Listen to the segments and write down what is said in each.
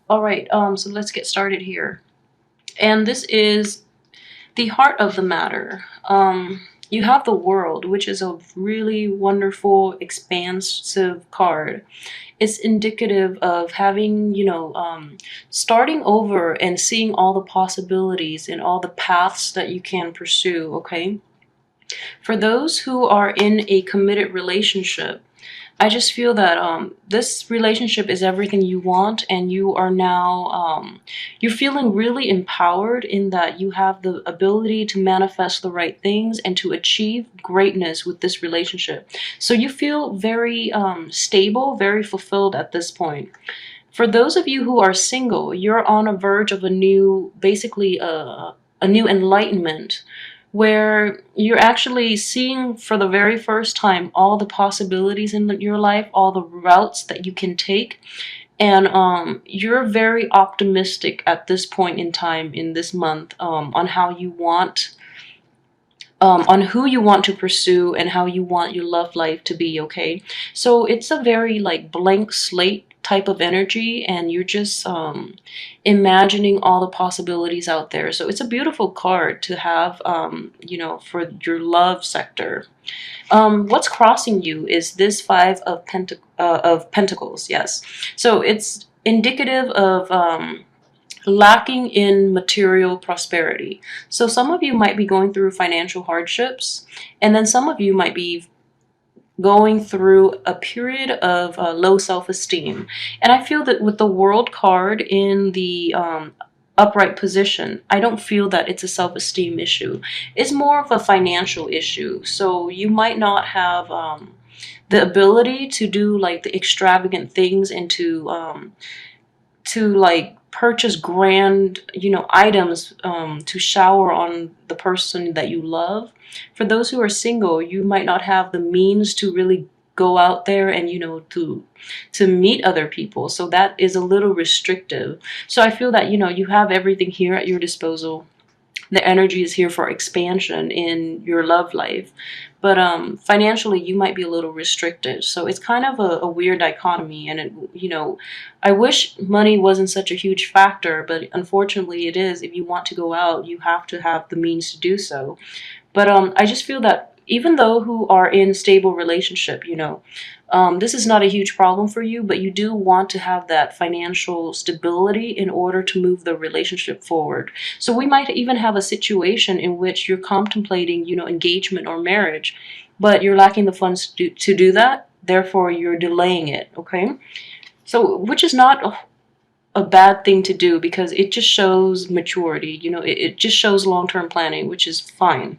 All right, so let's get started here. And this is the heart of the matter. You have the world, which is a really wonderful, expansive card. It's indicative of having, starting over and seeing all the possibilities and all the paths that you can pursue, okay? For those who are in a committed relationship, I just feel that this relationship is everything you want, and you are now you're feeling really empowered in that you have the ability to manifest the right things and to achieve greatness with this relationship. So you feel very stable, very fulfilled at this point. For those of you who are single, you're on a verge of a new, basically a new enlightenment where you're actually seeing for the very first time all the possibilities in your life, all the routes that you can take. And you're very optimistic at this point in time in this month on how you want, on who you want to pursue and how you want your love life to be, okay? So it's a very like blank slate type of energy, and you're just imagining all the possibilities out there. So it's a beautiful card to have, for your love sector. What's crossing you is this five of pentacles, yes. So it's indicative of lacking in material prosperity. So some of you might be going through financial hardships, and then some of you might be going through a period of low self-esteem. And I feel that with the World card in the upright position, I don't feel that it's a self-esteem issue. It's more of a financial issue. So you might not have the ability to do like the extravagant things and to like purchase grand, items to shower on the person that you love. For those who are single, you might not have the means to really go out there and to meet other people, so that is a little restrictive. So I feel that you have everything here at your disposal. The energy is here for expansion in your love life, but financially you might be a little restricted. So it's kind of a weird dichotomy, and I wish money wasn't such a huge factor, but unfortunately it is. If you want to go out, you have to have the means to do so. But I just feel that even though who are in stable relationship, this is not a huge problem for you, but you do want to have that financial stability in order to move the relationship forward. So we might even have a situation in which you're contemplating, engagement or marriage, but you're lacking the funds to do that. Therefore, you're delaying it, okay? So, which is not a bad thing to do, because it just shows maturity, it just shows long-term planning, which is fine.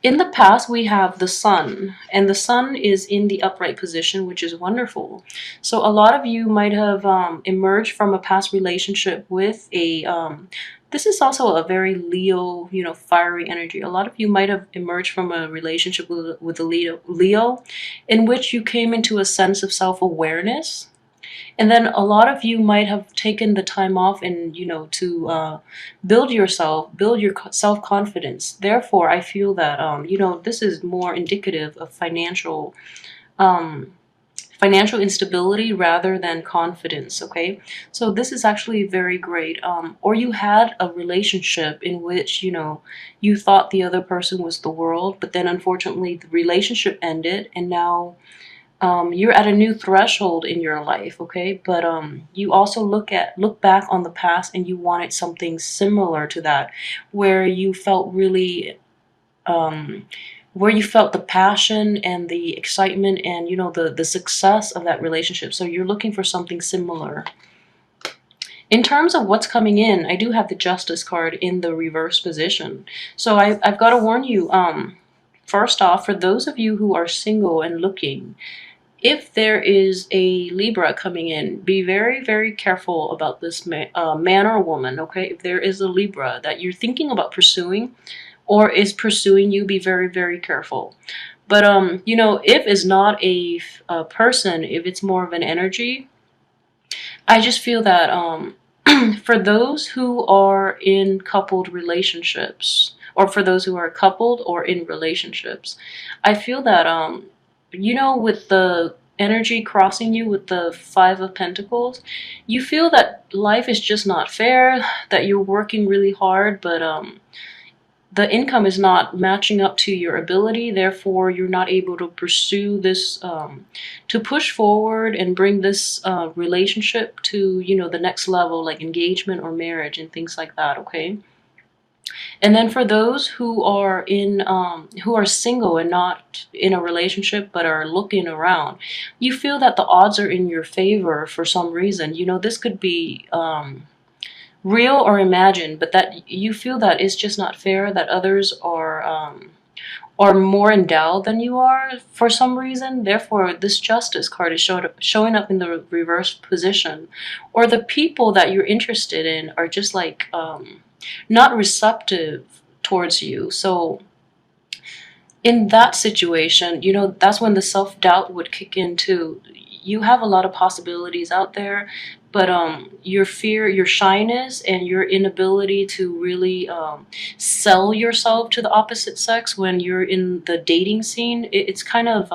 In the past, we have the sun, and the sun is in the upright position, which is wonderful. So a lot of you might have emerged from a past relationship with a, this is also a very Leo, fiery energy. A lot of you might have emerged from a relationship with a Leo, in which you came into a sense of self-awareness. And then a lot of you might have taken the time off and, to build yourself, build your self-confidence. Therefore, I feel that, this is more indicative of um, financial instability rather than confidence, okay? So this is actually very great. Or you had a relationship in which, you thought the other person was the world, but then unfortunately the relationship ended, and now you're at a new threshold in your life, okay? But you also look back on the past, and you wanted something similar to that, where you felt really, um, where you felt the passion and the excitement and the success of that relationship. So you're looking for something similar. In terms of what's coming in, I do have the Justice card in the reverse position. So I've got to warn you. First off, for those of you who are single and looking, if there is a Libra coming in, be very, very careful about this man or woman, okay? If there is a Libra that you're thinking about pursuing or is pursuing you, be very, very careful. But, if it's not a person, if it's more of an energy, I just feel that for those who are in coupled relationships, or for those who are coupled or in relationships, I feel that, with the energy crossing you with the Five of Pentacles, you feel that life is just not fair, that you're working really hard, but the income is not matching up to your ability. Therefore, you're not able to pursue this, to push forward and bring this relationship to, the next level, like engagement or marriage and things like that, okay? And then for those who are single and not in a relationship but are looking around, you feel that the odds are in your favor for some reason. This could be real or imagined, but that you feel that it's just not fair, that others are more endowed than you are for some reason. Therefore, this Justice card is showing up in the reverse position, or the people that you're interested in are just like not receptive towards you. So in that situation, that's when the self-doubt would kick in too. You have a lot of possibilities out there, but your fear, your shyness, and your inability to really sell yourself to the opposite sex when you're in the dating scene, it's kind of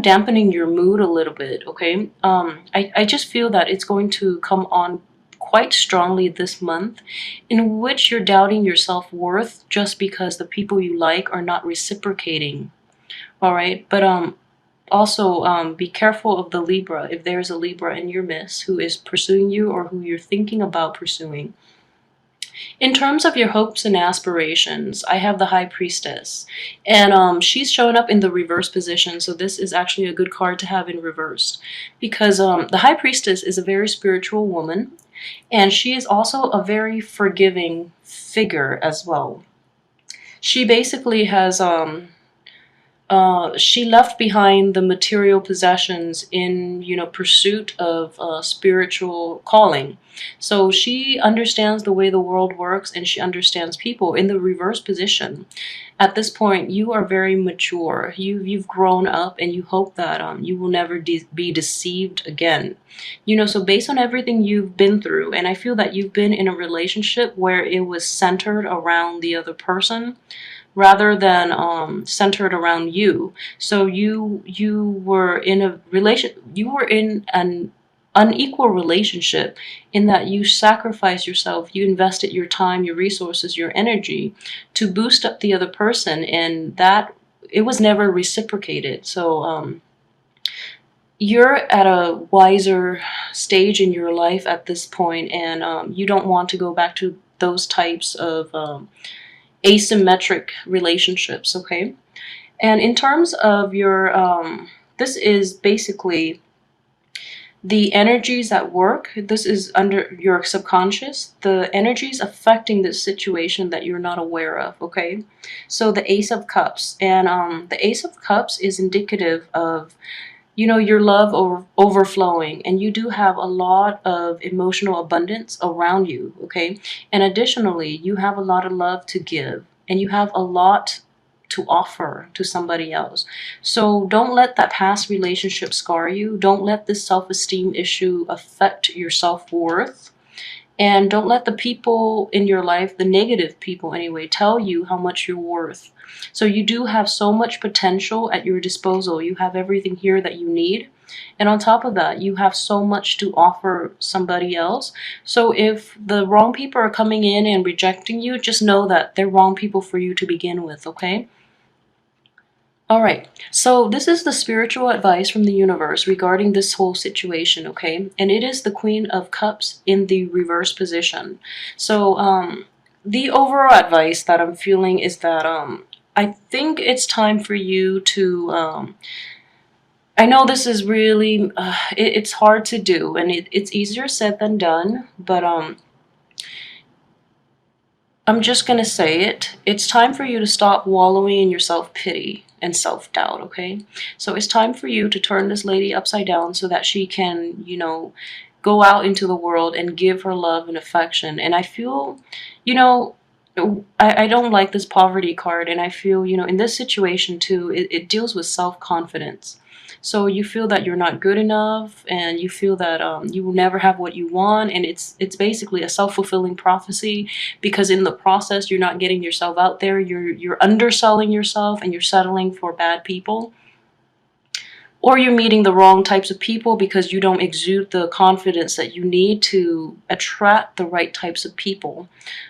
dampening your mood a little bit, okay? I just feel that it's going to come on quite strongly this month, in which you're doubting your self-worth just because the people you like are not reciprocating, all right? But also be careful of the Libra, if there's a Libra in your midst who is pursuing you or who you're thinking about pursuing. In terms of your hopes and aspirations, I have the High Priestess, and she's showing up in the reverse position, so this is actually a good card to have in reverse, because the High Priestess is a very spiritual woman, and she is also a very forgiving figure as well. She basically has she left behind the material possessions in, pursuit of spiritual calling. So she understands the way the world works, and she understands people. In the reverse position, at this point, you are very mature. You've grown up, and you hope that you will never be deceived again. So based on everything you've been through, and I feel that you've been in a relationship where it was centered around the other person, rather than centered around you. So you were in an unequal relationship, in that you sacrificed yourself, you invested your time, your resources, your energy to boost up the other person, and that it was never reciprocated. So you're at a wiser stage in your life at this point, and you don't want to go back to those types of asymmetric relationships, okay? And in terms of your, this is basically the energies at work. This is under your subconscious, the energies affecting this situation that you're not aware of, okay? So the Ace of Cups, and the Ace of Cups is indicative of, your love overflowing, and you do have a lot of emotional abundance around you, okay? And additionally, you have a lot of love to give, and you have a lot to offer to somebody else. So don't let that past relationship scar you. Don't let this self-esteem issue affect your self-worth. And don't let the people in your life, the negative people anyway, tell you how much you're worth. So you do have so much potential at your disposal. You have everything here that you need. And on top of that, you have so much to offer somebody else. So if the wrong people are coming in and rejecting you, just know that they're wrong people for you to begin with, okay? All right, so this is the spiritual advice from the universe regarding this whole situation, okay? And it is the Queen of Cups in the reverse position. So the overall advice that I'm feeling is that I think it's time for you to, I know this is really, it's hard to do, and it's easier said than done, but I'm just going to say it. It's time for you to stop wallowing in your self-pity and self-doubt, okay? So it's time for you to turn this lady upside down so that she can, go out into the world and give her love and affection. And I feel, I don't like this poverty card, and I feel, in this situation too, it deals with self-confidence. So you feel that you're not good enough, and you feel that you will never have what you want, and it's basically a self-fulfilling prophecy, because in the process you're not getting yourself out there, you're underselling yourself, and you're settling for bad people. or you're meeting the wrong types of people because you don't exude the confidence that you need to attract the right types of people.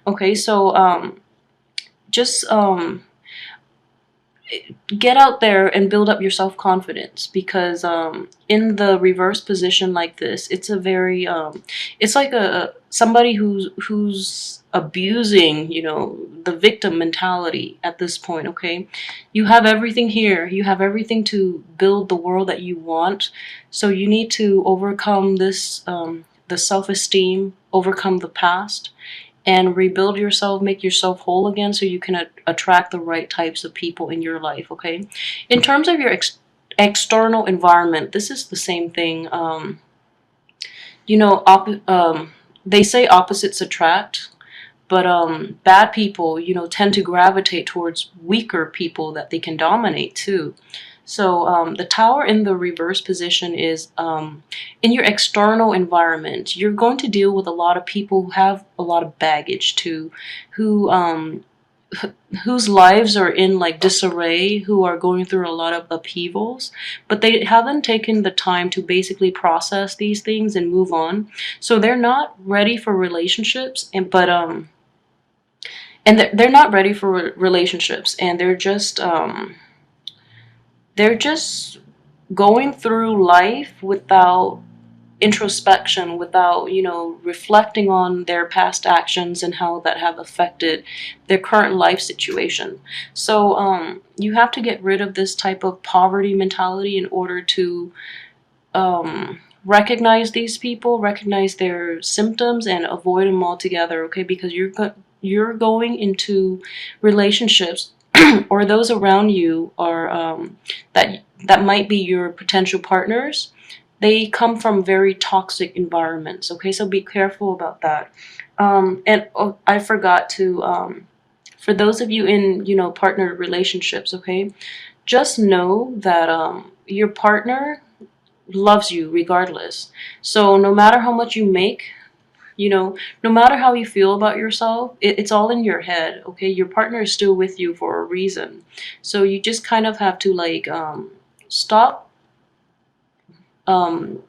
Okay, so just get out there and build up your self-confidence, because in the reverse position like this, it's a very it's like a somebody who's abusing, you know, the victim mentality at this point. Okay, you have everything here, you have everything to build the world that you want, so you need to overcome this the self-esteem, overcome the past, and rebuild yourself, make yourself whole again, so you can attract the right types of people in your life. Okay, in terms of your external environment, this is the same thing. You know, they say opposites attract, but bad people, you know, tend to gravitate towards weaker people that they can dominate too. So the Tower in the reverse position is in your external environment, you're going to deal with a lot of people who have a lot of baggage too, who whose lives are in like disarray, who are going through a lot of upheavals, but they haven't taken the time to basically process these things and move on. So they're not ready for relationships, and they're not ready for relationships, and they're just going through life without introspection, without, you know, reflecting on their past actions and how that have affected their current life situation. So you have to get rid of this type of poverty mentality in order to recognize these people, recognize their symptoms, and avoid them altogether. Okay, because you're going into relationships or those around you are that might be your potential partners. They come from very toxic environments. Okay, so be careful about that. And oh, I forgot to for those of you in, you know, partner relationships. Okay, just know that your partner loves you regardless. So no matter how much you make, you know, no matter how you feel about yourself, it's all in your head. Okay, your partner is still with you for a reason. So you just kind of have to like stop um,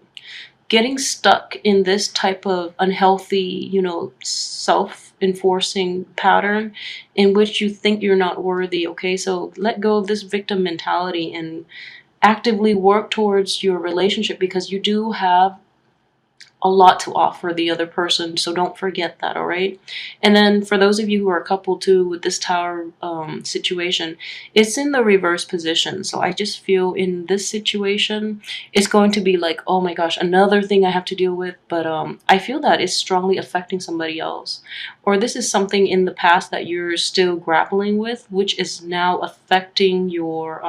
getting stuck in this type of unhealthy, you know, self-enforcing pattern in which you think you're not worthy. Okay, so let go of this victim mentality and actively work towards your relationship, because you do have a lot to offer the other person, so don't forget that. All right, and then for those of you who are a couple too with this Tower situation, it's in the reverse position. So I just feel in this situation it's going to be like, oh my gosh, another thing I have to deal with. But I feel that it's strongly affecting somebody else, or this is something in the past that you're still grappling with, which is now affecting your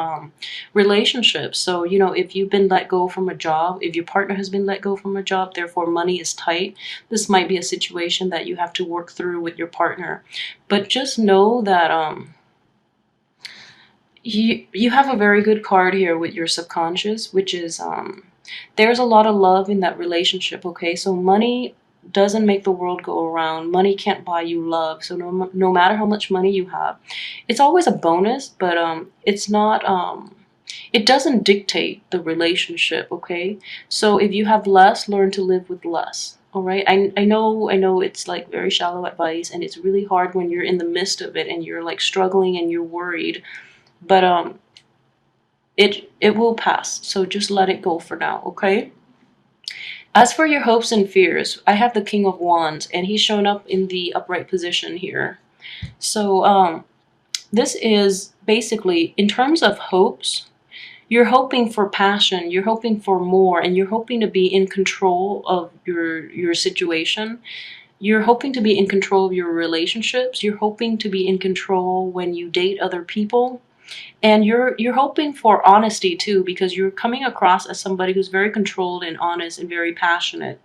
relationships. So, you know, if you've been let go from a job, if your partner has been let go from a job, therefore money is tight, this might be a situation that you have to work through with your partner. But just know that you have a very good card here with your subconscious, which is there's a lot of love in that relationship. Okay, so money doesn't make the world go around. Money can't buy you love. So no matter how much money you have, it's always a bonus, but it's not it doesn't dictate the relationship. Okay, so if you have less, learn to live with less. All right, I know it's like very shallow advice, and it's really hard when you're in the midst of it and you're like struggling and you're worried, but it will pass. So just let it go for now. Okay, as for your hopes and fears, I have the King of Wands, and he's shown up in the upright position here. So this is basically in terms of hopes. You're hoping for passion, you're hoping for more, and you're hoping to be in control of your situation. You're hoping to be in control of your relationships. You're hoping to be in control when you date other people. And you're hoping for honesty too, because you're coming across as somebody who's very controlled and honest and very passionate.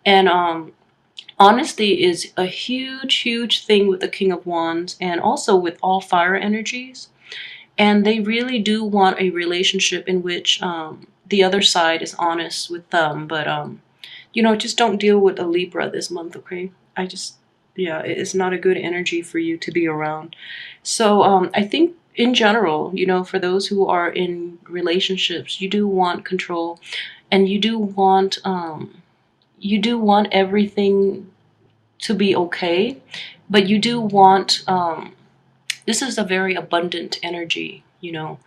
And honesty is a huge thing with the King of Wands, and also with all fire energies. And they really do want a relationship in which the other side is honest with them. But you know, just don't deal with a Libra this month. Okay, yeah, it's not a good energy for you to be around. So I think in general, you know, for those who are in relationships, you do want control, and you do want everything to be okay, but you do want this is a very abundant energy, you know,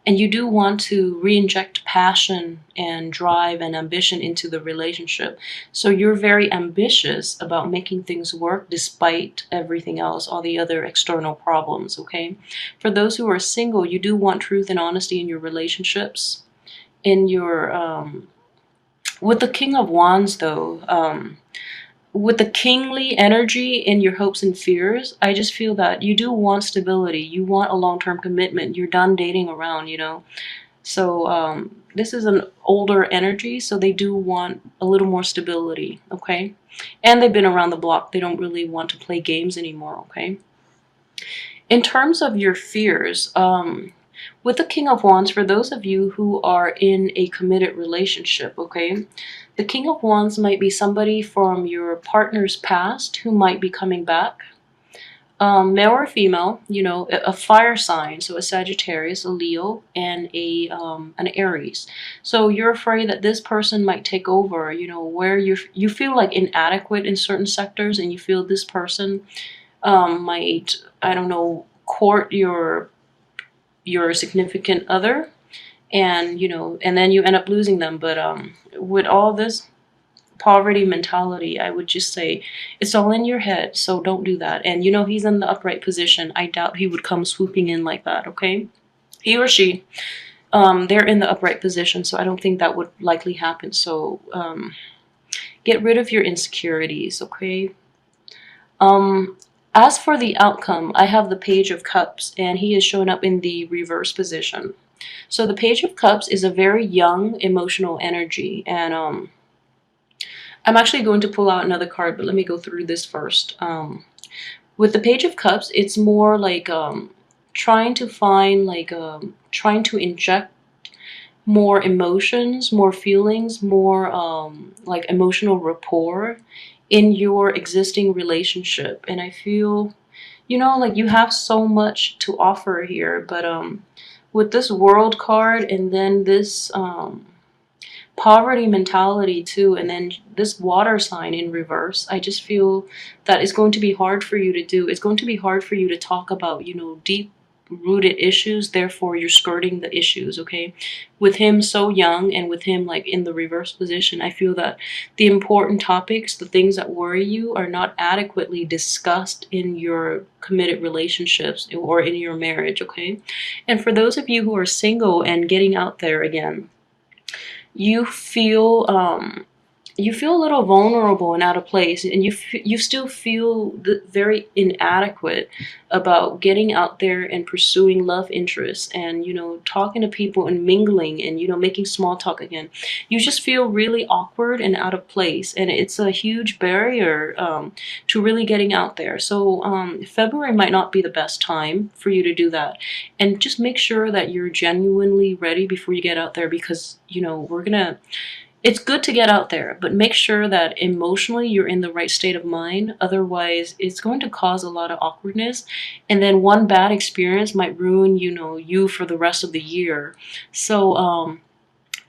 and you do want to re-inject passion and drive and ambition into the relationship. So you're very ambitious about making things work despite everything else, all the other external problems, okay? For those who are single, you do want truth and honesty in your relationships. In your with the King of Wands though, with the kingly energy in your hopes and fears, I just feel that you do want stability. You want a long-term commitment. You're done dating around, you know. So this is an older energy, so they do want a little more stability, okay? And they've been around the block. They don't really want to play games anymore, okay? In terms of your fears, with the King of Wands, for those of you who are in a committed relationship, okay, the King of Wands might be somebody from your partner's past who might be coming back. Male or female, you know, a fire sign, so a Sagittarius, a Leo, and an Aries. So you're afraid that this person might take over, you know, where you feel like inadequate in certain sectors, and you feel this person might, I don't know, court your significant other, and you know, and then you end up losing them. But with all this poverty mentality, I would just say it's all in your head, so don't do that. And you know, he's in the upright position. I doubt he would come swooping in like that, okay? He or she, they're in the upright position, so I don't think that would likely happen. So get rid of your insecurities, okay? As for the outcome, I have the Page of Cups, and he is showing up in the reverse position. So the Page of Cups is a very young emotional energy, and I'm actually going to pull out another card, but let me go through this first. With the Page of Cups, it's more like trying to find, like, trying to inject more emotions, more feelings, more like emotional rapport in your existing relationship. And I feel, you know, like you have so much to offer here, but with this World card, and then this poverty mentality too, and then this water sign in reverse, I just feel that it's going to be hard for you to do. It's going to be hard for you to talk about, you know, deep rooted issues, therefore you're skirting the issues, okay? With him so young, and with him like in the reverse position, I feel that the important topics, the things that worry you, are not adequately discussed in your committed relationships or in your marriage, okay? And for those of you who are single and getting out there again, you feel a little vulnerable and out of place, and you still feel very inadequate about getting out there and pursuing love interests, and you know, talking to people and mingling, and you know, making small talk again. You just feel really awkward and out of place, and it's a huge barrier to really getting out there. So February might not be the best time for you to do that, and just make sure that you're genuinely ready before you get out there, because you know, it's good to get out there, but make sure that emotionally you're in the right state of mind. Otherwise, it's going to cause a lot of awkwardness. And then one bad experience might ruin, you know, you for the rest of the year. So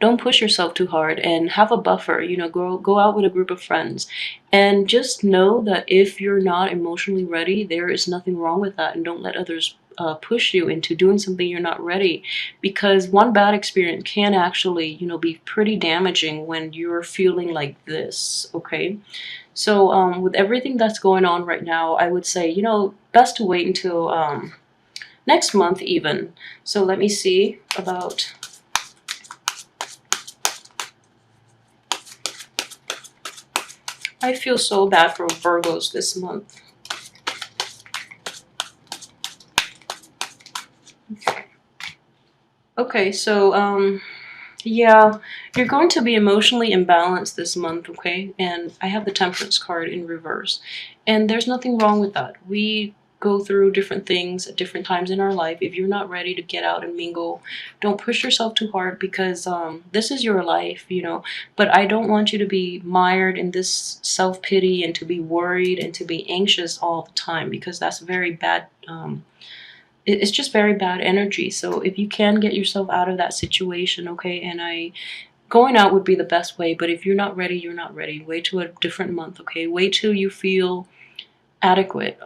don't push yourself too hard, and have a buffer. You know, go out with a group of friends, and just know that if you're not emotionally ready, there is nothing wrong with that, and don't let others push you into doing something you're not ready, because one bad experience can actually, you know, be pretty damaging when you're feeling like this, okay? So with everything that's going on right now, I would say, you know, best to wait until next month even. So let me see about... I feel so bad for Virgos this month. Okay, so yeah, you're going to be emotionally imbalanced this month, okay? And I have the Temperance card in reverse. And there's nothing wrong with that. We go through different things at different times in our life. If you're not ready to get out and mingle, don't push yourself too hard, because this is your life, you know. But I don't want you to be mired in this self-pity, and to be worried, and to be anxious all the time, because that's very bad it's just very bad energy. So if you can get yourself out of that situation, okay, and going out would be the best way, but if you're not ready, you're not ready. Wait till a different month, okay? Wait till you feel adequate.